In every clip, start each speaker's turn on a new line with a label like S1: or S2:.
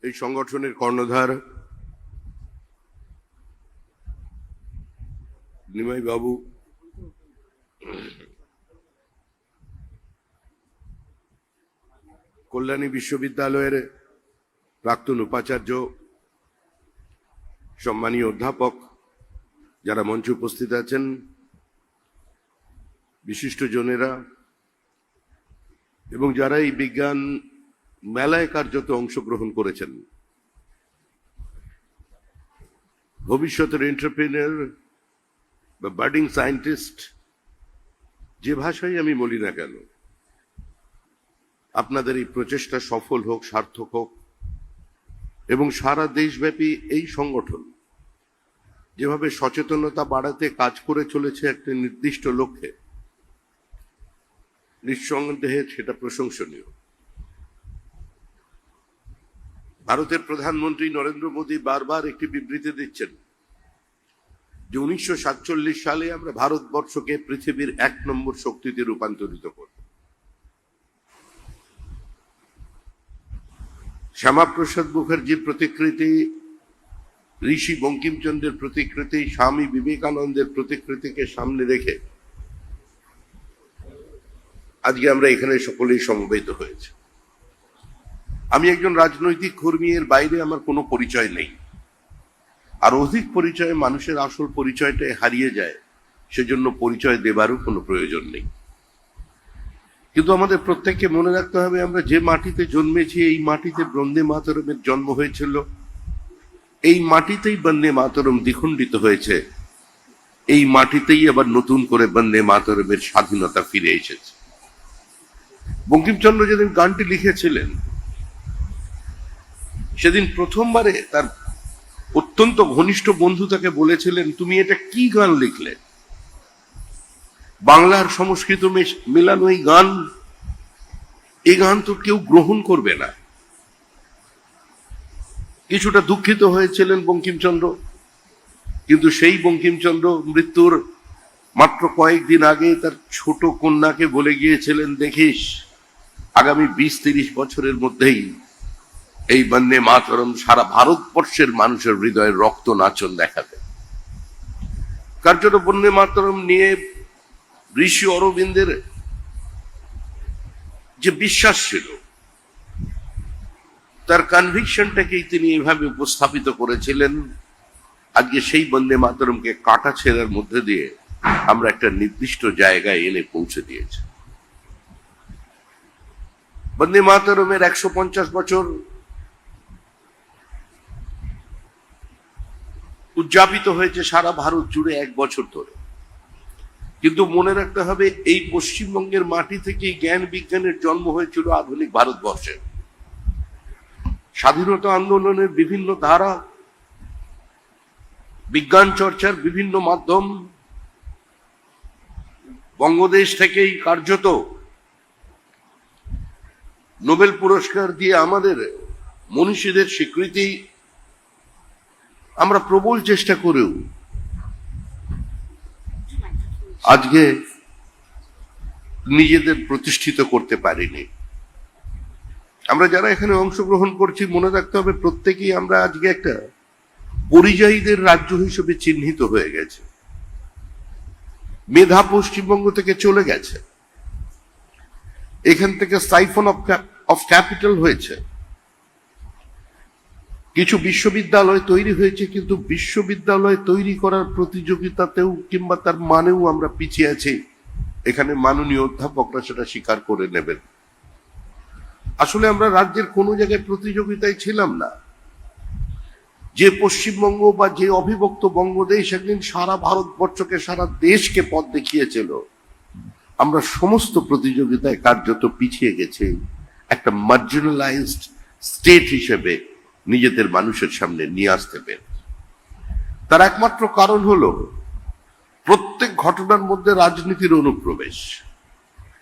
S1: এই সংগঠনের কর্ণধার নিমাই বাবু, কল্যাণী বিশ্ববিদ্যালয়ের প্রাক্তন উপাচার্য, সম্মানীয় অধ্যাপক, যারা মঞ্চে উপস্থিত আছেন, বিশিষ্টজনেরা এবং যারা এই বিজ্ঞান মেলায় কার্যত অংশগ্রহণ করেছেন, ভবিষ্যতের এন্টারপ্রেনার বা বার্ডিং সায়েন্টিস্ট, যে ভাষায় আমি বলি না কেন, আপনাদের এই প্রচেষ্টা সফল হোক, সার্থক হোক এবং সারা দেশব্যাপী এই সংগঠন যেভাবে সচেতনতা বাড়াতে কাজ করে চলেছে একটা নির্দিষ্ট লক্ষ্যে, নিঃসন্দেহে সেটা প্রশংসনীয়। ভারতের প্রধানমন্ত্রী নরেন্দ্র মোদী বারবার একটি বিবৃতি দিচ্ছেন যে 1947 সালে আমরা ভারতবর্ষকে পৃথিবীর 1 নম্বর শক্তিতে রূপান্তরিত করব। শ্যামাপ্রসাদ মুখার্জির প্রতিকৃতি, ঋষি বঙ্কিমচন্দ্রের প্রতিকৃতি, স্বামী বিবেকানন্দের প্রতিকৃতিকে সামনে রেখে আজকে আমরা এখানে সকলেই সমবেত হয়েছে। আমি একজন রাজনৈতিক কর্মী, এর বাইরে আমার কোনো পরিচয় নেই। আর অধিক পরিচয়ে মানুষের আসল পরিচয়টাই হারিয়ে যায়, সেজন্য পরিচয় দেবারও কোনো প্রয়োজন নেই। কিন্তু আমাদের প্রত্যেককে মনে রাখতে হবে, আমরা যে মাটিতে জন্মেছি, এই মাটিতে বন্দে মাতরমের জন্ম হয়েছিল, এই মাটিতেই বন্দে মাতরম দ্বিখণ্ডিত হয়েছে, এই মাটিতেই আবার নতুন করে বন্দে মাতরমের স্বাধীনতা ফিরে এসেছে। বঙ্কিমচন্দ্র যেদিন গানটি লিখেছিলেন, সেদিন প্রথমবারে তার অত্যন্ত ঘনিষ্ঠ বন্ধু তাকে বলেছিলেন, তুমি এটা কি গান লিখলে? বাংলার সংস্কৃত মেলানো এই গান তো কেউ গ্রহণ করবে না। কিছুটা দুঃখিত হয়েছিলেন বঙ্কিমচন্দ্র, কিন্তু সেই বঙ্কিমচন্দ্র মৃত্যুর মাত্র কয়েকদিন আগে তার ছোট কন্যাকে বলে গিয়েছিলেন, দেখিস আগামী 20-30 বছরের মধ্যেই এই বন্দে মাতরম সারা ভারতবর্ষের মানুষের হৃদয়ে রক্ত নাচন দেখাবে। কার্যত বন্দে মাতরম নিয়ে ঋষি অরবিন্দের যে বিশ্বাস ছিল, তার কনভিকশনটাকেই তিনি এভাবে উপস্থাপিত করেছিলেন। আজকে সেই বন্দে মাতরমকে কাটা ছেঁড়ার মধ্যে দিয়ে আমরা একটা নির্দিষ্ট জায়গায় এনে পৌঁছে দিয়েছি। বন্দে মাতরমের 150 বছর উদযাপিত হয়েছে সারা ভারত জুড়ে 1 বছর ধরে। কিন্তু মনে রাখতে হবে, এই পশ্চিমবঙ্গের মাটি থেকেই জ্ঞান বিজ্ঞানের জন্ম হয়েছিল আধুনিক ভারতবর্ষে। স্বাধীনতা আন্দোলনের বিভিন্ন ধারা, বিজ্ঞান চর্চার বিভিন্ন মাধ্যম, বঙ্গদেশ থেকেই কার্যত নোবেল পুরস্কার দিয়ে আমাদের মনীষীদের স্বীকৃতি, আমরা প্রবল চেষ্টা করেও আজকে নিজেদের প্রতিষ্ঠিত করতে পারিনি। আমরা যারা এখানে অংশগ্রহণ করছি, মনে রাখতে হবে প্রত্যেকেই আমরা আজকে একটা পরিযায়ীদের রাজ্য হিসেবে চিহ্নিত হয়ে গেছে। মেধা পশ্চিমবঙ্গ থেকে চলে গেছে, এখান থেকে সাইফন অফ ক্যাপিটাল হয়েছে। কিছু বিশ্ববিদ্যালয় তৈরি হয়েছে, কিন্তু বিশ্ববিদ্যালয় তৈরি করার প্রতিযোগিতাতেও কিংবা তার মানেও আমরা পিছিয়ে আছি। এখানে মাননীয় অধ্যাপকরা সেটা স্বীকার করে নেবেন। আসলে আমরা রাজ্যের কোনো জায়গায় প্রতিযোগিতায় ছিলাম না। যে পশ্চিমবঙ্গ বা যে অবিভক্ত বঙ্গদেশ একদিন সারা ভারতবর্ষকে, সারা দেশকে পথ দেখিয়েছিল, আমরা সমস্ত প্রতিযোগিতায় কার্যত পিছিয়ে গেছি। একটা মার্জিনালাইজড স্টেট হিসেবে নিজেদের মানুষের সামনে নিয়ে আসতে পেরে। তার একমাত্র কারণ হলো প্রত্যেক ঘটনার মধ্যে রাজনীতির অনুপ্রবেশ।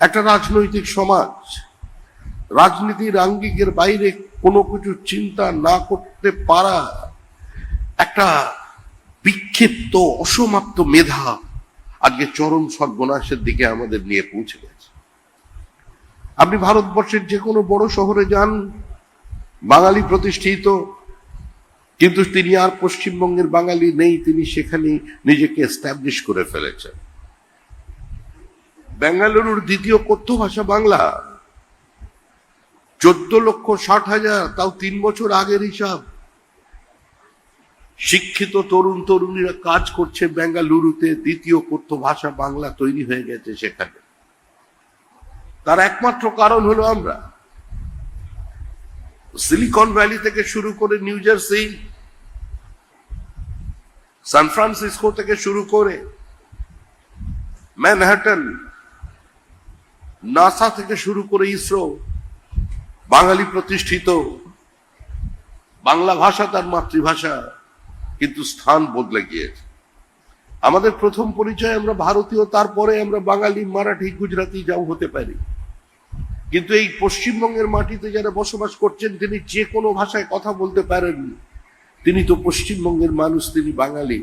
S1: একটা রাজনৈতিক সমাজ রাজনীতির আঙ্গিকের বাইরে কোনো কিছু চিন্তা না করতে পারা একটা বিক্ষিপ্ত অসমাপ্ত মেধা আজকে চরম সর্বনাশের দিকে আমাদের নিয়ে পৌঁছে গেছে। আপনি ভারতবর্ষের যে কোনো বড় শহরে যান, বাঙালি প্রতিষ্ঠিত, কিন্তু তিনি আর পশ্চিমবঙ্গের বাঙালি নেই, তিনি সেখানে নিজেকে এস্টাবলিশ করে ফেলেছেন। বেঙ্গালুরুর দ্বিতীয় কথ্য ভাষা বাংলা, 14,60,000, তাও 3 বছর আগের হিসাব। শিক্ষিত তরুণ তরুণীরা কাজ করছে বেঙ্গালুরুতে, দ্বিতীয় কথ্য ভাষা বাংলা তৈরি হয়ে গেছে সেখানে। তার একমাত্র কারণ হলো আমরা। সিলিকন ভ্যালি থেকে শুরু করে নিউ জার্সি, সান ফ্রান্সিসকো থেকে শুরু করে ম্যানহাটন, নাসা থেকে শুরু করে ইসরো, বাঙালি প্রতিষ্ঠিত। বাংলা ভাষা তার মাতৃভাষা, কিন্তু স্থান বদলে গিয়েছে। আমাদের প্রথম পরিচয় আমরা ভারতীয়, তারপরে আমরা বাঙালি, মারাঠি, গুজরাটি যাও হতে পারি, কিন্তু এই পশ্চিমবঙ্গের মাটিতে যারা বসবাস করছেন তিনি যে কোনো ভাষায় কথা বলতে পারেন। তিনি তো পশ্চিমবঙ্গের মানুষ, তিনি বাঙালি।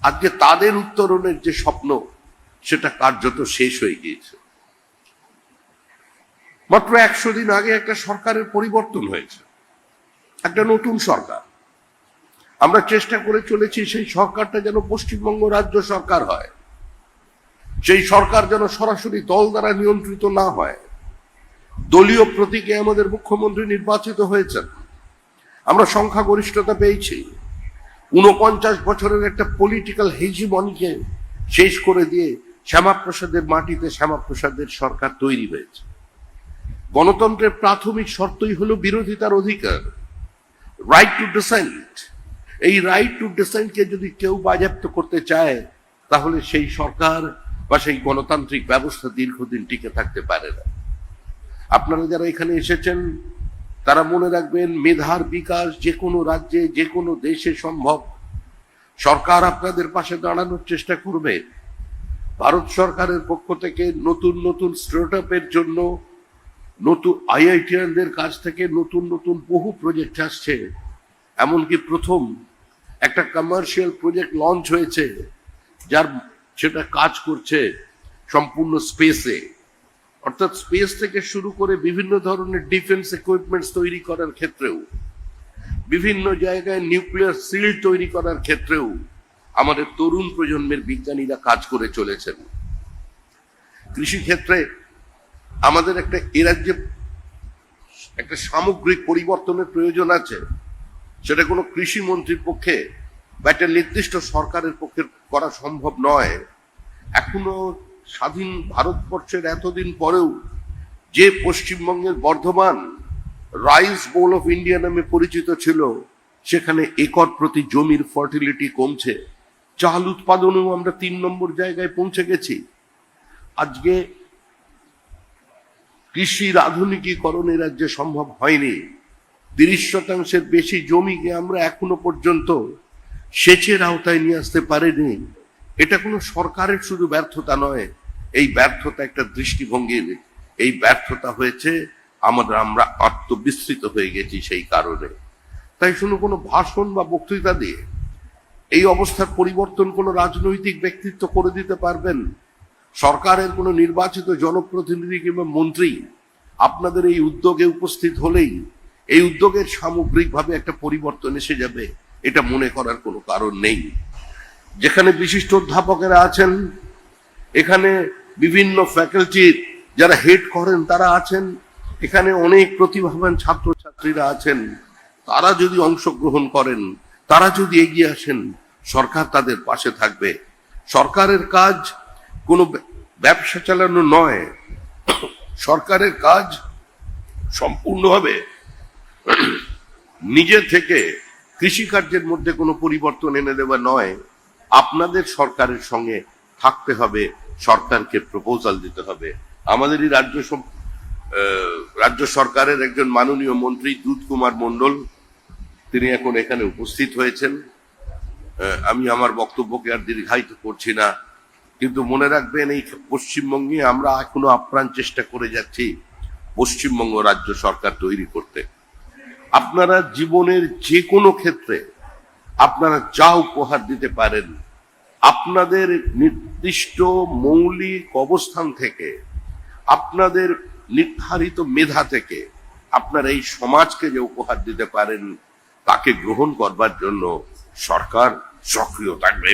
S1: আজকে তাদের উত্তরণের যে স্বপ্ন, সেটা কার্যত শেষ হয়ে গিয়েছে। মাত্র 100 দিন আগে একটা সরকারের পরিবর্তন হয়েছে, একটা নতুন সরকার। আমরা চেষ্টা করে চলেছি সেই সরকারটা যেন পশ্চিমবঙ্গ রাজ্য সরকার হয়, সেই সরকার যেন সরাসরি দল দ্বারা নিয়ন্ত্রিত না হয়। দলীয় প্রতীকে আমাদের মুখ্যমন্ত্রী নির্বাচিত হয়েছেন, আমরা সংখ্যাগরিষ্ঠতা পেয়েছি। 49 বছরের একটা পলিটিক্যাল হেজিমনিকে শেষ করে দিয়ে শ্যামাপ্রসাদের মাটিতে শ্যামাপ্রসাদের সরকার তৈরি হয়েছে। গণতন্ত্রের প্রাথমিক শর্তই হলো বিরোধিতার অধিকার, রাইট টু ডিসেন্ট। এই রাইট টু ডিসেন্টকে যদি কেউ বাজেয়াপ্ত করতে চায়, তাহলে সেই সরকার বা সেই গণতান্ত্রিক ব্যবস্থা দীর্ঘদিন টিকে থাকতে পারে না। আপনারা যারা এখানে এসেছেন তারা মনে রাখবেন, মেধার বিকাশ যে কোনো রাজ্যে, যে কোনো দেশে সম্ভব। সরকার আপনাদের পাশে দাঁড়ানোর চেষ্টা করবে। ভারত সরকারের পক্ষ থেকে নতুন নতুন স্টার্টআপের জন্য, নতুন আইআইটিয়ানদের কাছ থেকে নতুন নতুন বহু প্রজেক্ট আসছে। এমনকি প্রথম একটা কমার্শিয়াল প্রজেক্ট লঞ্চ হয়েছে, সেটা কাজ করছে সম্পূর্ণ স্পেসে। অর্থাৎ স্পেস থেকে শুরু করে বিভিন্ন ধরনের ডিফেন্স ইকুইপমেন্টস তৈরি করার ক্ষেত্রেও, বিভিন্ন জায়গায় নিউক্লিয়ার সিল তৈরি করার ক্ষেত্রেও আমাদের তরুণ প্রজন্মের বিজ্ঞানীরা কাজ করে চলেছেন। কৃষি ক্ষেত্রে আমাদের একটা এ রাজ্যে একটা সামগ্রিক পরিবর্তনের প্রয়োজন আছে। সেটা কোনো কৃষি মন্ত্রীর পক্ষে বা একটা নির্দিষ্ট সরকারের পক্ষে করা সম্ভব নয়। এখনো স্বাধীন ভারতবর্ষের এতদিন পরেও যে পশ্চিমবঙ্গের Bardhaman rice bowl of India নামে পরিচিত ছিল, সেখানে একর প্রতি জমির ফার্টিলিটি কমছে। চাল উৎপাদনেও আমরা 3 নম্বর জায়গায় পৌঁছে গেছি। আজকে কৃষির আধুনিকীকরণ এ রাজ্যে সম্ভব হয়নি। 30% বেশি জমিকে আমরা এখনো পর্যন্ত সেচের আওতায় নিয়ে আসতে পারিনি। এটা কোনো সরকারের শুধু ব্যর্থতা নয়, এই ব্যর্থতা একটা দৃষ্টিভঙ্গির। এই ব্যর্থতা হয়েছে আমরা আত্মবিস্মৃত হয়ে গেছি সেই কারণে। তাই শুধু কোনো ভাষণ বা বক্তৃতা দিয়ে এই অবস্থার পরিবর্তন কোনো রাজনৈতিক ব্যক্তিত্ব করে দিতে পারবেন? সরকারের কোনো নির্বাচিত জনপ্রতিনিধি কিংবা মন্ত্রী আপনাদের এই উদ্যোগে উপস্থিত হলেই এই উদ্যোগের সামগ্রিকভাবে একটা পরিবর্তন এসে যাবে, এটা মনে করার কোনো কারণ নেই। যেখানে বিশিষ্ট অধ্যাপকেরা আছেন, এখানে বিভিন্ন ফ্যাকাল্টির যারা হেড করেন তারা আছেন, এখানে অনেক প্রতিভাবান ছাত্রছাত্রীরা আছেন। তারা যদি অংশগ্রহণ করেন, তারা যদি এগিয়ে আসেন, সরকার তাদের পাশে থাকবে। সরকারের কাজ কোনো ব্যবসা চালানো নয়, সরকারের কাজ সম্পূর্ণভাবে নিজে থেকে কৃষিকার্যের মধ্যে কোনো পরিবর্তন এনে দেওয়া নয়। আপনাদের সরকারের সঙ্গে থাকতে হবে, সরকারকে প্রপোজাল দিতে হবে। আমাদেরই রাজ্য সরকারের একজন মাননীয় মন্ত্রী দুধ কুমার মণ্ডল, তিনি এখন এখানে উপস্থিত হয়েছেন। আমি আমার বক্তব্যকে আর দীর্ঘায়িত করছি না, কিন্তু মনে রাখবেন, এই পশ্চিমবঙ্গে আমরা এখনো আপ্রাণ চেষ্টা করে যাচ্ছি পশ্চিমবঙ্গ রাজ্য সরকার তৈরি করতে। আপনারা জীবনের যে কোনো ক্ষেত্রে আপনারা যা উপহার দিতে পারেন, আপনাদের নির্দিষ্ট মৌলিক অবস্থান থেকে, আপনাদের নির্ধারিত মেধা থেকে আপনারা এই সমাজকে যে উপহার দিতে পারেন তাকে গ্রহণ করবার জন্য সরকার সক্রিয় থাকবে।